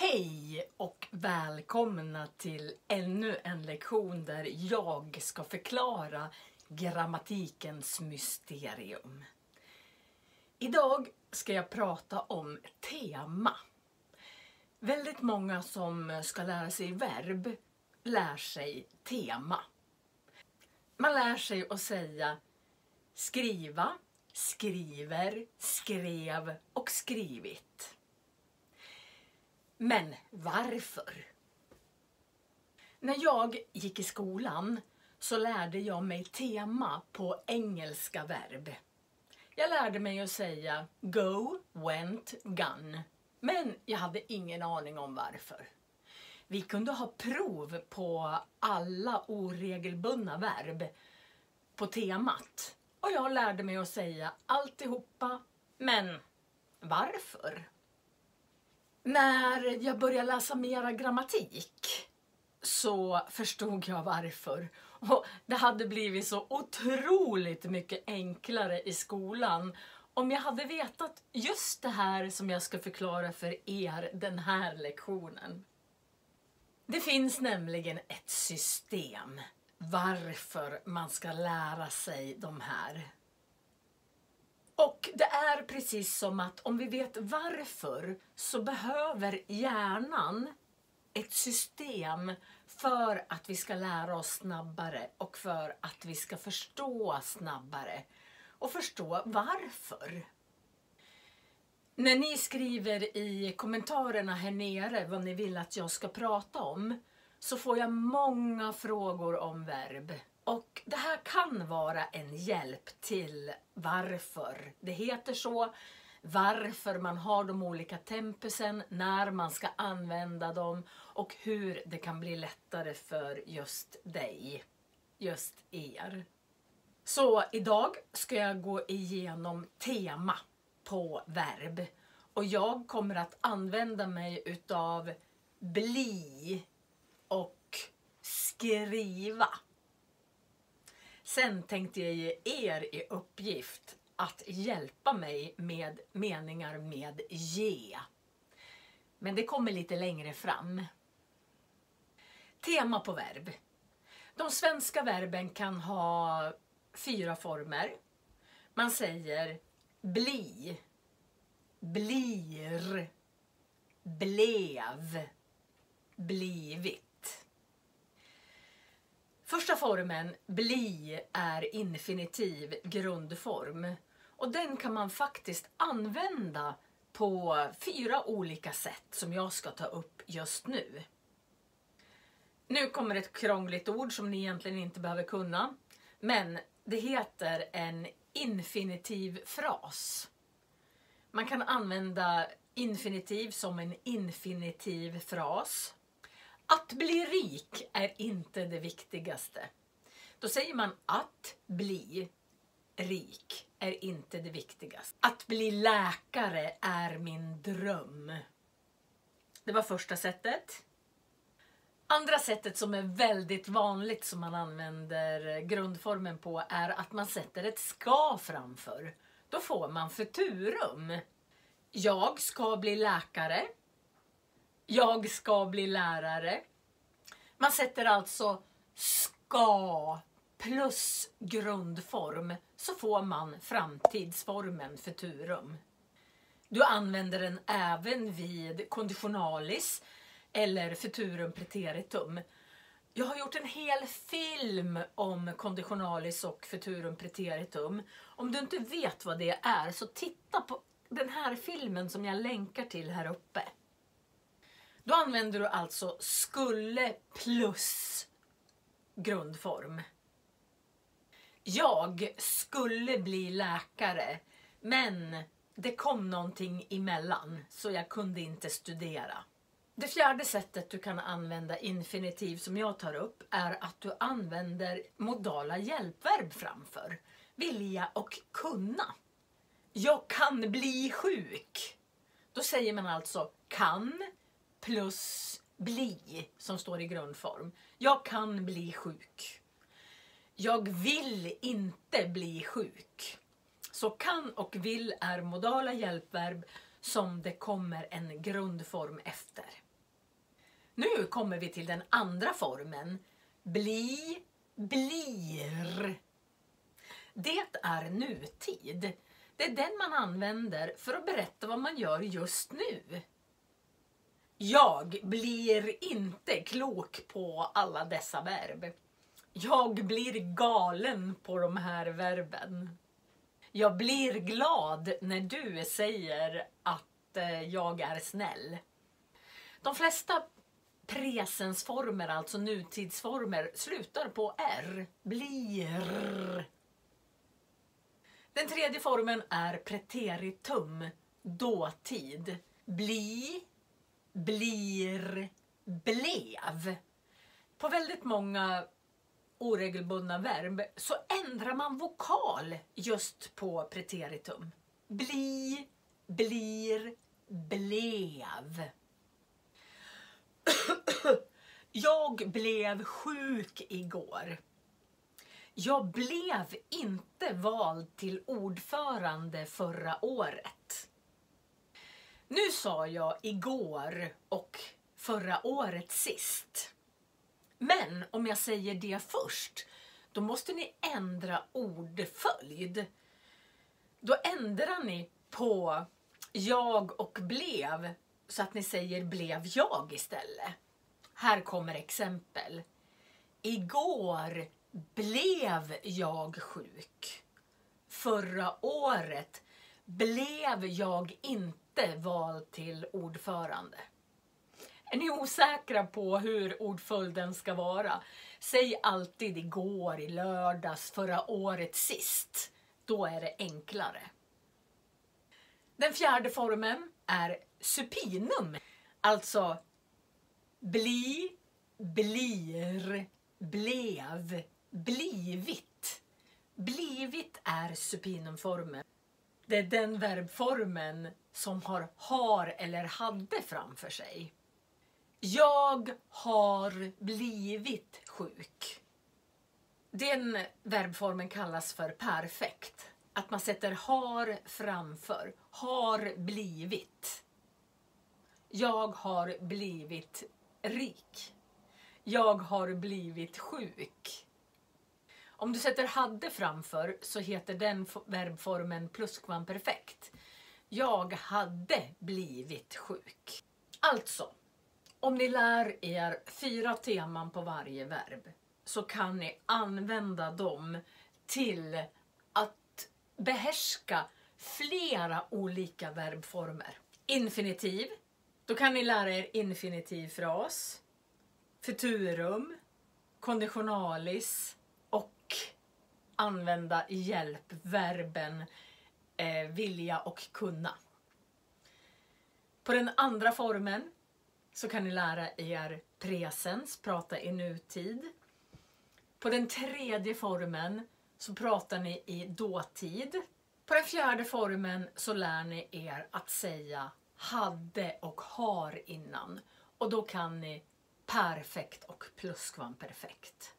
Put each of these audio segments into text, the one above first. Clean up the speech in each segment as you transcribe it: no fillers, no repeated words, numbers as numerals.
Hej och välkomna till ännu en lektion där jag ska förklara grammatikens mysterium. Idag ska jag prata om tema. Väldigt många som ska lära sig verb lär sig tema. Man lär sig att säga skriva, skriver, skrev och skrivit. Men varför? När jag gick i skolan så lärde jag mig tema på engelska verb. Jag lärde mig att säga go, went, gone. Men jag hade ingen aning om varför. Vi kunde ha prov på alla oregelbundna verb på temat. Och jag lärde mig att säga alltihopa, men varför? När jag började läsa mera grammatik så förstod jag varför. Och det hade blivit så otroligt mycket enklare i skolan om jag hade vetat just det här som jag ska förklara för er den här lektionen. Det finns nämligen ett system varför man ska lära sig de här. Och det är precis som att om vi vet varför så behöver hjärnan ett system för att vi ska lära oss snabbare och för att vi ska förstå snabbare och förstå varför. När ni skriver i kommentarerna här nere vad ni vill att jag ska prata om så får jag många frågor om verb. Och det här kan vara en hjälp till varför det heter så, varför man har de olika tempusen, när man ska använda dem och hur det kan bli lättare för just dig, just er. Så idag ska jag gå igenom tema på verb och jag kommer att använda mig utav bli och skriva. Sen tänkte jag ge er i uppgift att hjälpa mig med meningar med ge. Men det kommer lite längre fram. Tema på verb. De svenska verben kan ha 4 former. Man säger bli, blir, blev, blivit. Första formen, bli, är infinitiv grundform. Och den kan man faktiskt använda på 4 olika sätt som jag ska ta upp just nu. Nu kommer ett krångligt ord som ni egentligen inte behöver kunna. Men det heter en infinitiv fras. Man kan använda infinitiv som en infinitiv fras. Att bli rik är inte det viktigaste. Då säger man att bli rik är inte det viktigaste. Att bli läkare är min dröm. Det var första sättet. Andra sättet som är väldigt vanligt som man använder grundformen på är att man sätter ett ska framför. Då får man futurum. Jag ska bli läkare. Jag ska bli lärare. Man sätter alltså ska plus grundform så får man framtidsformen futurum. Du använder den även vid konditionalis eller futurum preteritum. Jag har gjort en hel film om konditionalis och futurum preteritum. Om du inte vet vad det är så titta på den här filmen som jag länkar till här uppe. Då använder du alltså skulle plus grundform. Jag skulle bli läkare, men det kom någonting emellan så jag kunde inte studera. Det fjärde sättet du kan använda infinitiv som jag tar upp är att du använder modala hjälpverb framför. Vilja och kunna. Jag kan bli sjuk. Då säger man alltså kan plus bli som står i grundform. Jag kan bli sjuk. Jag vill inte bli sjuk. Så kan och vill är modala hjälpverb som det kommer en grundform efter. Nu kommer vi till den andra formen. Bli, blir. Det är nutid. Det är den man använder för att berätta vad man gör just nu. Jag blir inte klok på alla dessa verb. Jag blir galen på de här verben. Jag blir glad när du säger att jag är snäll. De flesta presensformer, alltså nutidsformer, slutar på R. Blir. Den tredje formen är preteritum, dåtid. Bli, blir, blev. På väldigt många oregelbundna verb så ändrar man vokal just på preteritum. Bli, blir, blev. Jag blev sjuk igår. Jag blev inte vald till ordförande förra året. Nu sa jag igår och förra året sist. Men om jag säger det först, då måste ni ändra ordföljd. Då ändrar ni på jag och blev så att ni säger blev jag istället. Här kommer exempel. Igår blev jag sjuk. Förra året blev jag inte vald till ordförande. Är ni osäkra på hur ordföljden ska vara? Säg alltid igår, i lördags, förra året sist. Då är det enklare. Den fjärde formen är supinum. Alltså bli, blir, blev, blivit. Blivit är supinumformen. Det är den verbformen som har eller hade framför sig. Jag har blivit sjuk. Den verbformen kallas för perfekt. Att man sätter har framför. Har blivit. Jag har blivit rik. Jag har blivit sjuk. Om du sätter hade framför så heter den verbformen plusquamperfekt. Jag hade blivit sjuk. Alltså, om ni lär er 4 teman på varje verb så kan ni använda dem till att behärska flera olika verbformer. Infinitiv. Då kan ni lära er infinitivfras, futurum, konditionalis och använda hjälpverben vilja och kunna. På den andra formen så kan ni lära er presens, prata i nutid. På den tredje formen så pratar ni i dåtid. På den fjärde formen så lär ni er att säga hade och har innan. Och då kan ni perfekt och plusquamperfekt.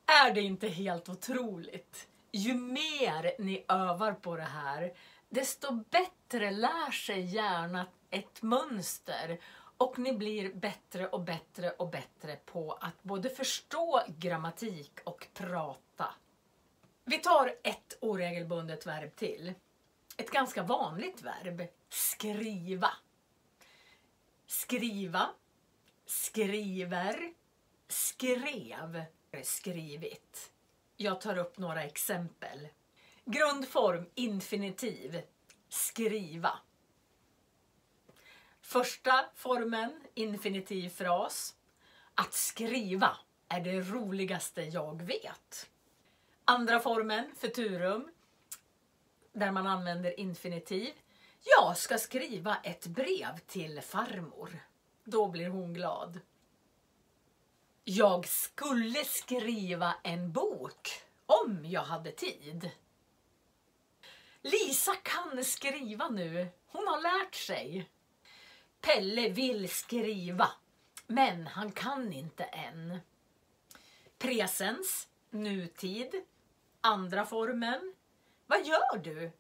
Är det inte helt otroligt? Ju mer ni övar på det här, desto bättre lär sig hjärnan ett mönster. Och ni blir bättre och bättre och bättre på att både förstå grammatik och prata. Vi tar ett oregelbundet verb till. Ett ganska vanligt verb. Skriva. Skriva. Skriver. Skrev. Skrivit. Jag tar upp några exempel. Grundform infinitiv. Skriva. Första formen infinitivfras. Att skriva är det roligaste jag vet. Andra formen futurum. Där man använder infinitiv. Jag ska skriva ett brev till farmor. Då blir hon glad. Jag skulle skriva en bok om jag hade tid. Lisa kan skriva nu. Hon har lärt sig. Pelle vill skriva, men han kan inte än. Presens, nutid. Andra formen. Vad gör du?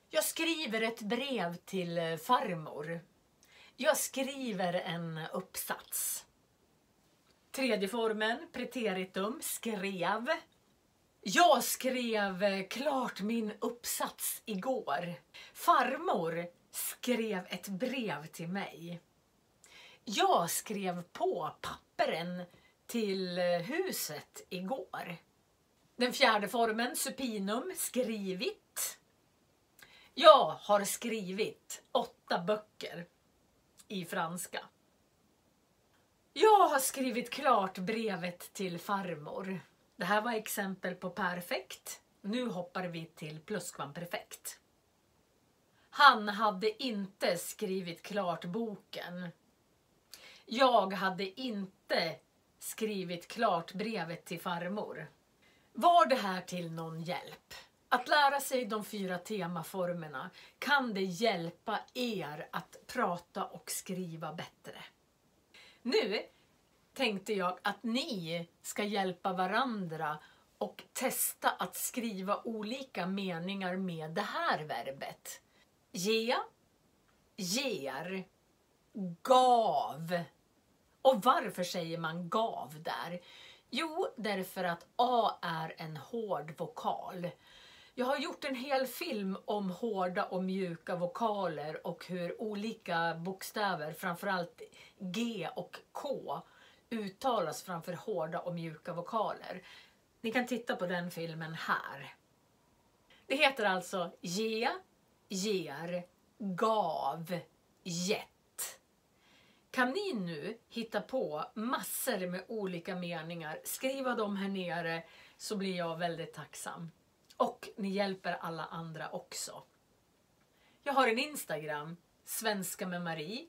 Jag skriver ett brev till farmor. Jag skriver en uppsats. Tredje formen, preteritum, skrev. Jag skrev klart min uppsats igår. Farmor skrev ett brev till mig. Jag skrev på papperen till huset igår. Den fjärde formen, supinum, skrivit. Jag har skrivit 8 böcker i franska. Jag har skrivit klart brevet till farmor. Det här var exempel på perfekt. Nu hoppar vi till plusskvamperfekt. Han hade inte skrivit klart boken. Jag hade inte skrivit klart brevet till farmor. Var det här till någon hjälp? Att lära sig de 4 temaformerna, kan det hjälpa er att prata och skriva bättre? Nu tänkte jag att ni ska hjälpa varandra och testa att skriva olika meningar med det här verbet. Ge, ger, gav. Och varför säger man gav där? Jo, därför att A är en hård vokal. Jag har gjort en hel film om hårda och mjuka vokaler och hur olika bokstäver, framförallt G och K, uttalas framför hårda och mjuka vokaler. Ni kan titta på den filmen här. Det heter alltså ge, ger, gav, gett. Kan ni nu hitta på massor med olika meningar, skriva dem här nere, så blir jag väldigt tacksam. Och ni hjälper alla andra också. Jag har en Instagram, Svenska med Marie.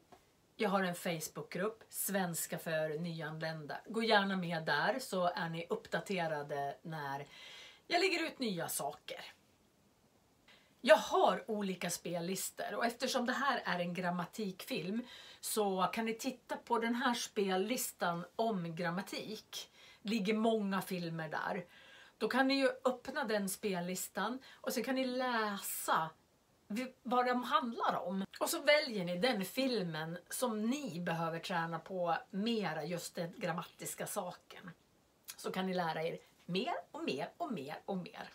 Jag har en Facebookgrupp, Svenska för nyanlända. Gå gärna med där så är ni uppdaterade när jag lägger ut nya saker. Jag har olika spellistor och eftersom det här är en grammatikfilm så kan ni titta på den här spellistan om grammatik. Det ligger många filmer där. Då kan ni ju öppna den spellistan och så kan ni läsa vad de handlar om. Och så väljer ni den filmen som ni behöver träna på mera just den grammatiska saken. Så kan ni lära er mer och mer och mer och mer.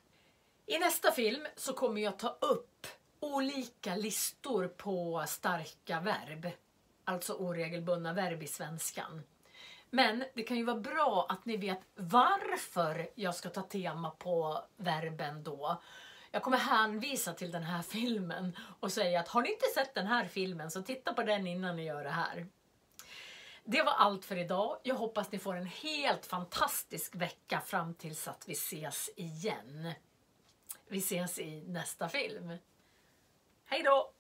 I nästa film så kommer jag ta upp olika listor på starka verb. Alltså oregelbundna verb i svenskan. Men det kan ju vara bra att ni vet varför jag ska ta tema på verben då. Jag kommer hänvisa till den här filmen och säga att har ni inte sett den här filmen så titta på den innan ni gör det här. Det var allt för idag. Jag hoppas ni får en helt fantastisk vecka fram tills att vi ses igen. Vi ses i nästa film. Hej då!